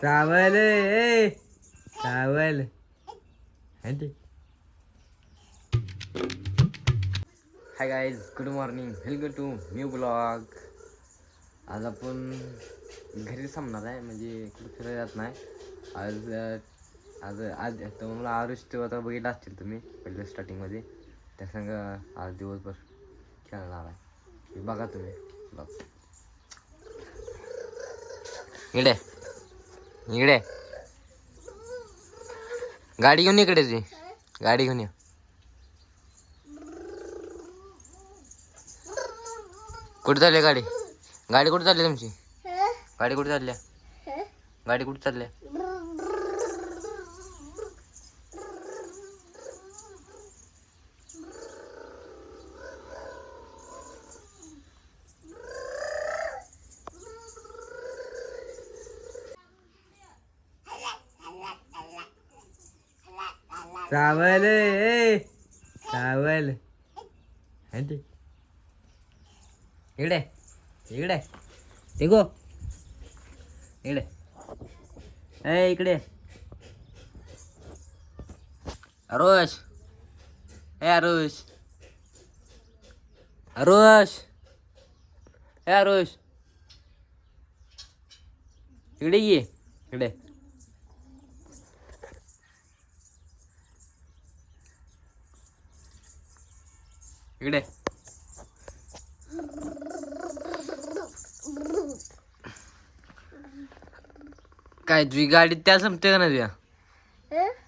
सावल ए सावल. Hi guys, good morning, welcome to new blog. आज आपण घरी थांबणार आहे, म्हणजे कुठं फिरायला जात नाही आज. आज तर मला आरुष तो आता बघितला असतील तुम्ही पहिल्या स्टार्टिंगमध्ये. त्या संग आज दिवसभर खेळणार आहे, बघा तुम्ही ब्लॉग. इकडे इकडे गाडी घेऊन इकडे ती गाडी घेऊन ये. कुठे चालली गाडी? गाडी कुठे चालली तुमची? गाडी कुठे चालल्या? गाडी कुठे चालल्या? सावल ए सावल. इकडे इकडे इगो इकडे ए इकडे. आरुष ए आरुष आरुष ए आरुष इकडे ये इकडे. इकडे काय तुझी गाडी त्या संपते का ना तुझ्या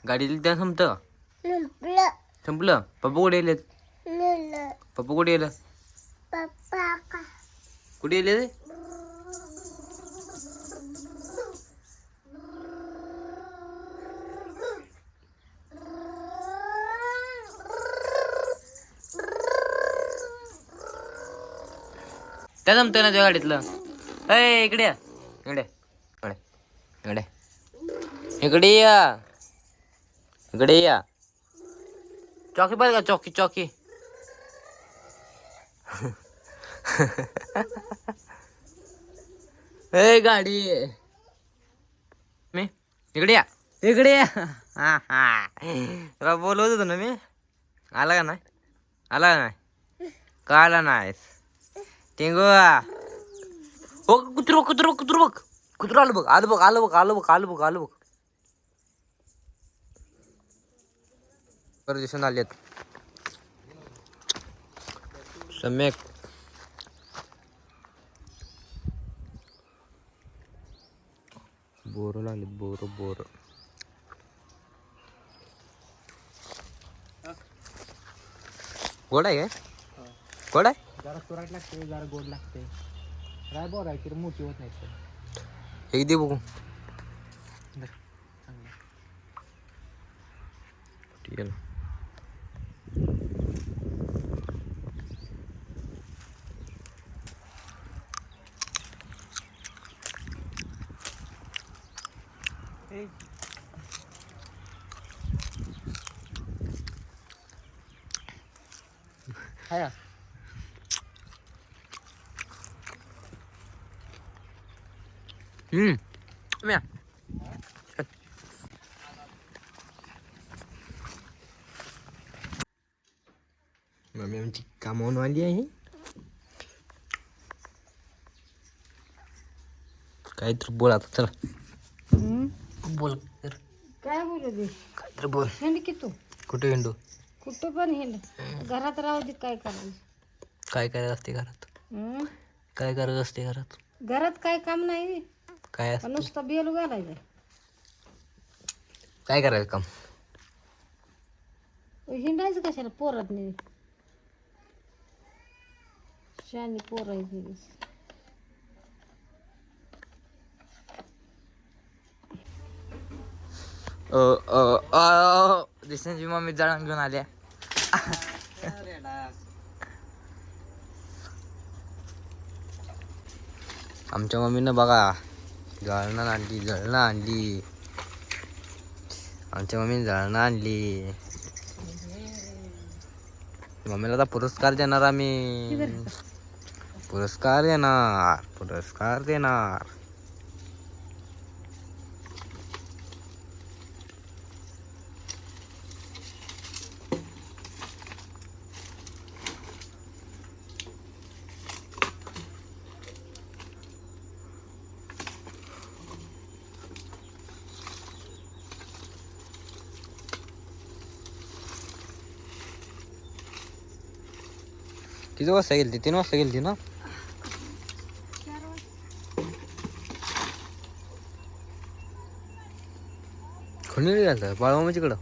गाडीला त्या संपत संपलं? पप्पा कुठे गेलेत? पप्पा कुठे गेलं? कुठे गेले? त्या जमतंय ना त्या गाडीतलं. अय इकडे या इकडे इकडे इकडे इकडे या इकडे या. चौकी पाहिजे का? चौकी चौकी. ए गाडी मी इकडे या इकडे या. हा हा तुला बोलवत होतो ना मी. आला का नाही? आला का नाही? का आला नाहीस? टिंगू हो. कुत्रू कुत्रू कुत्रू बघ. कुत्रू आलं बघ. आलं बघ आलं बघ आलं बघ आलं बघ आलं बघ. परदेशात आलेत सम्यक. बोर लागले बोर बोर. गोड आहे काय? गोड आहे. जरा तुरट लागते, जरा गोड लागते. काय बोर आहे की मोठी होत नाही. एक दे बघू. ठीक आहे. हाया म्या मम्मी आमची कामावून आली आहे. काय तर बोल आता. चला बोल तर. काय बोलू दे? काय तर बोल. हिंड की तू कुठे हिंडू? कुठं पण हिंड. घरात राहू दे. काय करायचं? काय करायचं असते घरात? काय करायचं असते घरात? घरात काय काम नाही. काय असतं? नुसतं बेलू घालायचं. काय करायचं काम? हिंडायचं कशाला? पोरात नाही शानी पोरायची. दिसण्याची मम्मी जळण घेऊन आल्या. आमच्या मम्मीनं बघा जळणं आणली. आमच्या मम्मीने जळणं आणली. मम्मीला आता पुरस्कार देणार आम्ही. पुरस्कार देणार. किती वाजता गेलती 3 वाजता गेलती ना. कोणी गेला बाळमामाच्याकडं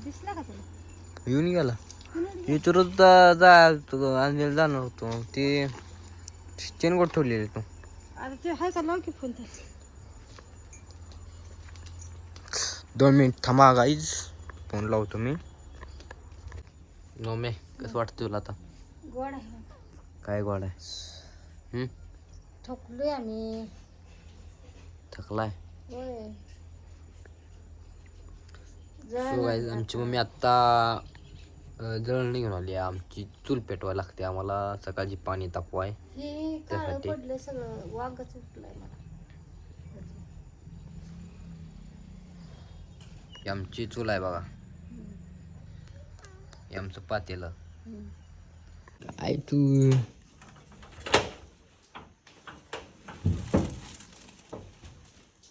दिसला का तुला येऊन गेला. विचारत जा आणलेलं जाणार होतो ते चेन गोट ठेवलेली तू. आता ते आहे का लाव की फोन 2 मिनिट थांबा गाईज फोन लावतो मी. नोमे कसं वाटतं तुला आता. गोड आहे काय गोड आहे. थकलोय आम्ही. थकलाय. होय सो गाईज आमची मम्मी आत्ता जळण घेऊन आली आहे. आमची चूल पेटवायला लागते आम्हाला. सकाळची पाणी तापवाय हे काळं त्यासाठी. पडलं सगळं वांगच उठलंय मला. ही आमची चूल आहे बघा. हे आमचं पातेलं. काय तू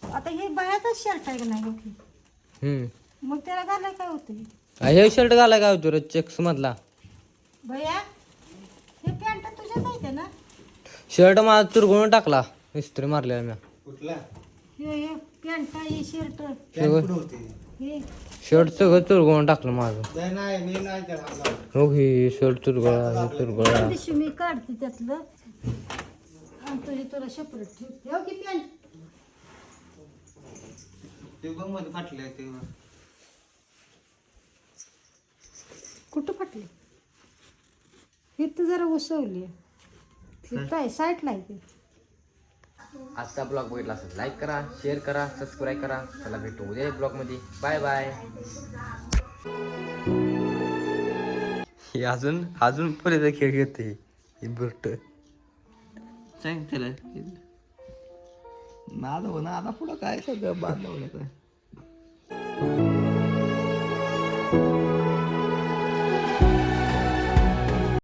आता हे बायाचाच शर्ट आहे का नाही ओके मग त्याला घालाय काय होतं हे शर्ट घालाय काय होतो चेक्स मधला. भैया हे पॅन्ट तुझ्याच आहे ना. शर्ट माझा चुरगुळून टाकला इस्त्री मारलेला मी. हे पॅन्ट हे शर्ट हे शर्ट सगळं चुरगुळून टाकलं माझं. हो हे शर्ट चुरगुळा हे चुरगुळा. त्या दिवशी मी काढते त्यातलं आणि तुझी तुला सेपरेट ठेवते हो की पॅन्ट. कुठं फाटले हे तर जरा उसवली काय साईडला आहे ते. आजचा ब्लॉग बघितला असेल लाईक करा, शेअर करा, सबस्क्राईब करा. चला भेटू उद्या ब्लॉग मध्ये. Bye bye. हे अजून पुढे खेळ घेते ही बुरट. सांग त्याला नाद हो ना आता पुढं काय सगळं बांधवलं काय.